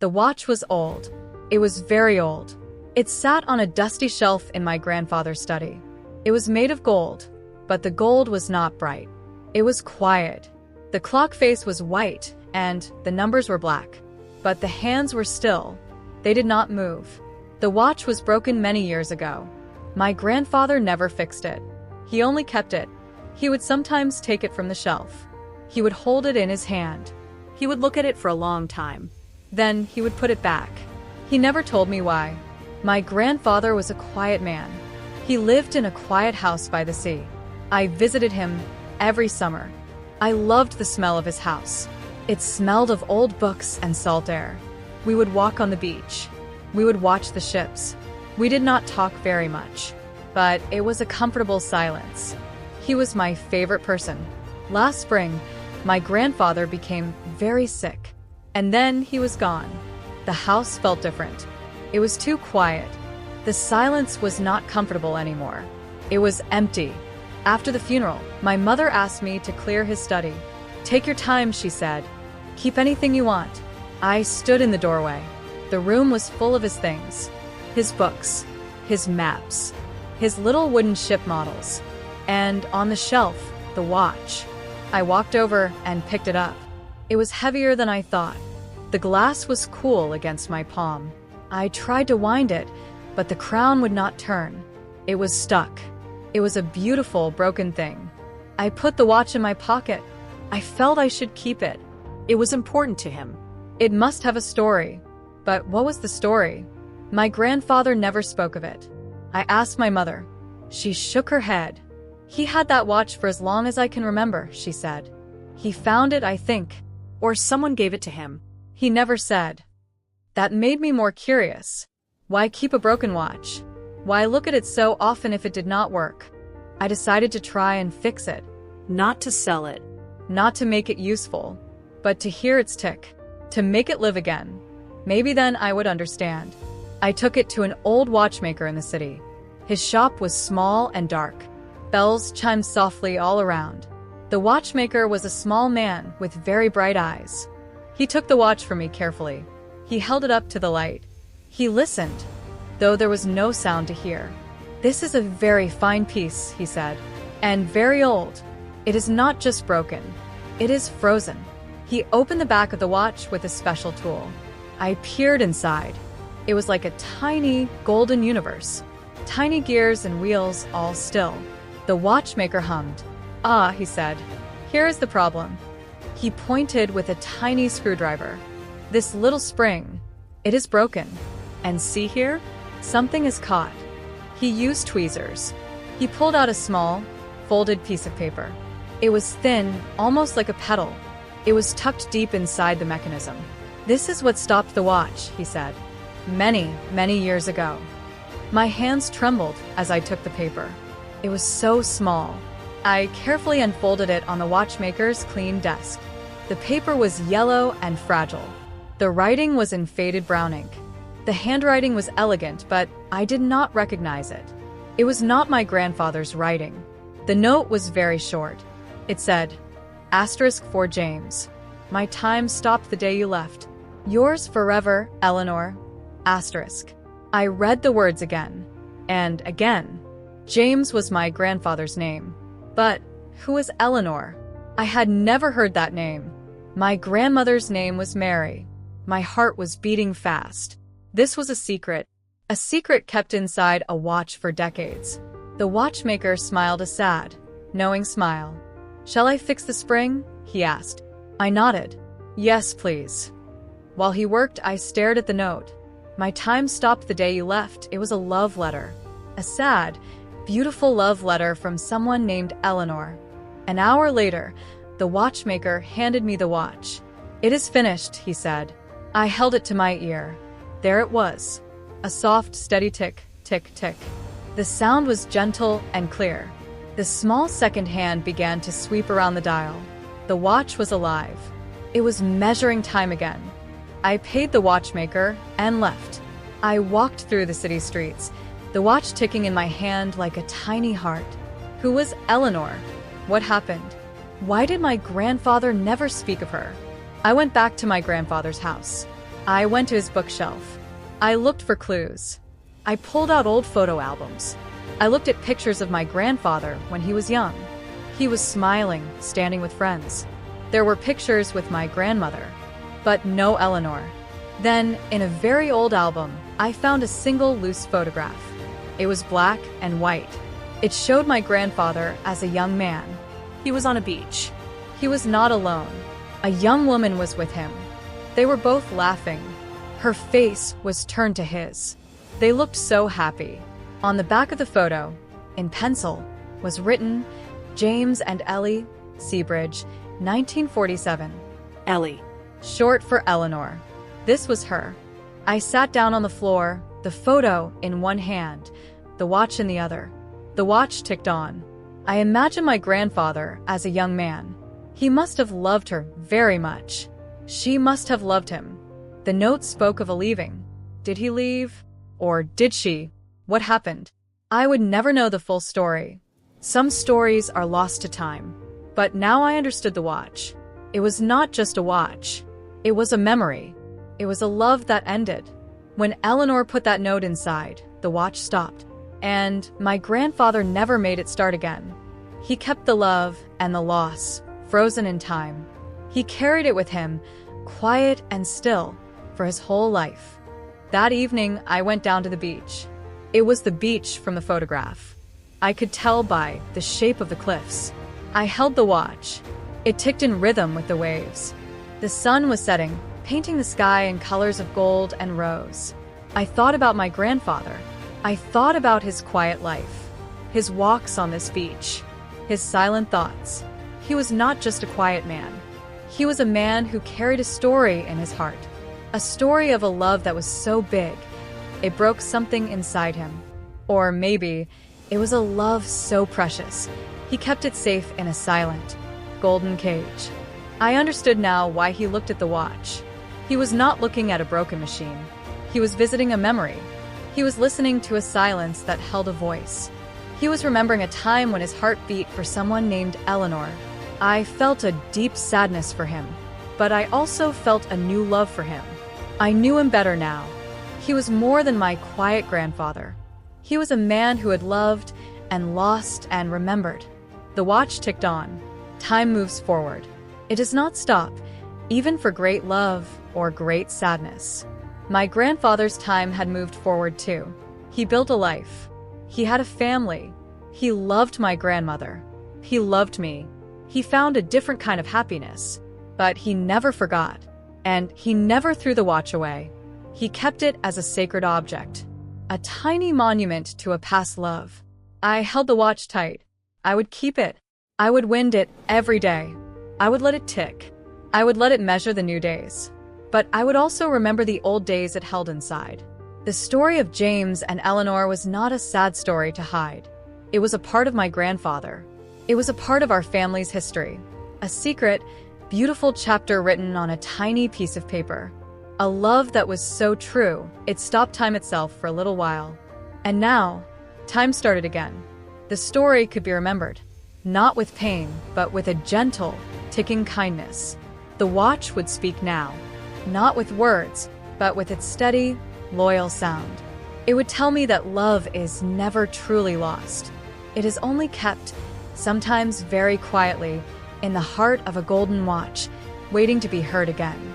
The watch was old. It was very old. It sat on a dusty shelf in my grandfather's study. It was made of gold, but the gold was not bright. It was quiet. The clock face was white, and the numbers were black. But the hands were still. They did not move. The watch was broken many years ago. My grandfather never fixed it. He only kept it. He would sometimes take it from the shelf. He would hold it in his hand. He would look at it for a long time. Then he would put it back. He never told me why. My grandfather was a quiet man. He lived in a quiet house by the sea. I visited him every summer. I loved the smell of his house. It smelled of old books and salt air. We would walk on the beach. We would watch the ships. We did not talk very much, but it was a comfortable silence. He was my favorite person. Last spring, my grandfather became very sick, and then he was gone. The house felt different. It was too quiet. The silence was not comfortable anymore. It was empty. After the funeral, my mother asked me to clear his study. "Take your time," she said. "Keep anything you want." I stood in the doorway. The room was full of his things. His books, his maps, his little wooden ship models, and on the shelf, the watch. I walked over and picked it up. It was heavier than I thought. The glass was cool against my palm. I tried to wind it, but the crown would not turn. It was stuck. It was a beautiful, broken thing. I put the watch in my pocket. I felt I should keep it. It was important to him. It must have a story. But what was the story? My grandfather never spoke of it. I asked my mother. She shook her head. "He had that watch for as long as I can remember," she said. "He found it, I think. Or someone gave it to him." He never said. That made me more curious. Why keep a broken watch? Why look at it so often if it did not work? I decided to try and fix it. Not to sell it. Not to make it useful, but to hear its tick. To make it live again. Maybe then I would understand. I took it to an old watchmaker in the city. His shop was small and dark. Bells chimed softly all around. The watchmaker was a small man with very bright eyes. He took the watch from me carefully. He held it up to the light. He listened, though there was no sound to hear. "This is a very fine piece," he said, "and very old. It is not just broken. It is frozen." He opened the back of the watch with a special tool. I peered inside. It was like a tiny, golden universe. Tiny gears and wheels, all still. The watchmaker hummed. "Ah," he said, "here is the problem." He pointed with a tiny screwdriver. "This little spring, it is broken. And see here? Something is caught." He used tweezers. He pulled out a small, folded piece of paper. It was thin, almost like a petal. It was tucked deep inside the mechanism. "This is what stopped the watch," he said. "Many, many years ago." My hands trembled as I took the paper. It was so small. I carefully unfolded it on the watchmaker's clean desk. The paper was yellow and fragile. The writing was in faded brown ink. The handwriting was elegant, but I did not recognize it. It was not my grandfather's writing. The note was very short. It said, *for James. My time stopped the day you left. Yours forever, Eleanor. I read the words again, and again. James was my grandfather's name. But who was Eleanor? I had never heard that name. My grandmother's name was Mary. My heart was beating fast. This was a secret kept inside a watch for decades. The watchmaker smiled a sad, knowing smile. "Shall I fix the spring?" he asked. I nodded. "Yes, please." While he worked, I stared at the note. "My time stopped the day you left." It was a love letter. A sad, beautiful love letter from someone named Eleanor. An hour later, the watchmaker handed me the watch. "It is finished," he said. I held it to my ear. There it was. A soft, steady tick, tick, tick. The sound was gentle and clear. The small second hand began to sweep around the dial. The watch was alive. It was measuring time again. I paid the watchmaker and left. I walked through the city streets, the watch ticking in my hand like a tiny heart. Who was Eleanor? What happened? Why did my grandfather never speak of her? I went back to my grandfather's house. I went to his bookshelf. I looked for clues. I pulled out old photo albums. I looked at pictures of my grandfather when he was young. He was smiling, standing with friends. There were pictures with my grandmother, but no Eleanor. Then, in a very old album, I found a single loose photograph. It was black and white. It showed my grandfather as a young man. He was on a beach. He was not alone. A young woman was with him. They were both laughing. Her face was turned to his. They looked so happy. On the back of the photo, in pencil, was written, James and Ellie, Seabridge, 1947. Ellie. Short for Eleanor. This was her. I sat down on the floor, the photo in one hand, the watch in the other. The watch ticked on. I imagined my grandfather as a young man. He must have loved her very much. She must have loved him. The note spoke of a leaving. Did he leave? Or did she? What happened? I would never know the full story. Some stories are lost to time. But now I understood the watch. It was not just a watch. It was a memory. It was a love that ended. When Eleanor put that note inside, the watch stopped. And my grandfather never made it start again. He kept the love and the loss, frozen in time. He carried it with him, quiet and still, for his whole life. That evening, I went down to the beach. It was the beach from the photograph. I could tell by the shape of the cliffs. I held the watch. It ticked in rhythm with the waves. The sun was setting, painting the sky in colors of gold and rose. I thought about my grandfather. I thought about his quiet life, his walks on this beach, his silent thoughts. He was not just a quiet man. He was a man who carried a story in his heart, a story of a love that was so big, it broke something inside him. Or maybe it was a love so precious, he kept it safe in a silent, golden cage. I understood now why he looked at the watch. He was not looking at a broken machine. He was visiting a memory. He was listening to a silence that held a voice. He was remembering a time when his heart beat for someone named Eleanor. I felt a deep sadness for him, but I also felt a new love for him. I knew him better now. He was more than my quiet grandfather. He was a man who had loved and lost and remembered. The watch ticked on. Time moves forward. It does not stop, even for great love or great sadness. My grandfather's time had moved forward too. He built a life. He had a family. He loved my grandmother. He loved me. He found a different kind of happiness. But he never forgot. And he never threw the watch away. He kept it as a sacred object. A tiny monument to a past love. I held the watch tight. I would keep it. I would wind it every day. I would let it tick. I would let it measure the new days. But I would also remember the old days it held inside. The story of James and Eleanor was not a sad story to hide. It was a part of my grandfather. It was a part of our family's history. A secret, beautiful chapter written on a tiny piece of paper. A love that was so true, it stopped time itself for a little while. And now, time started again. The story could be remembered, not with pain, but with a gentle, ticking kindness. The watch would speak now, not with words, but with its steady, loyal sound. It would tell me that love is never truly lost. It is only kept, sometimes very quietly, in the heart of a golden watch, waiting to be heard again.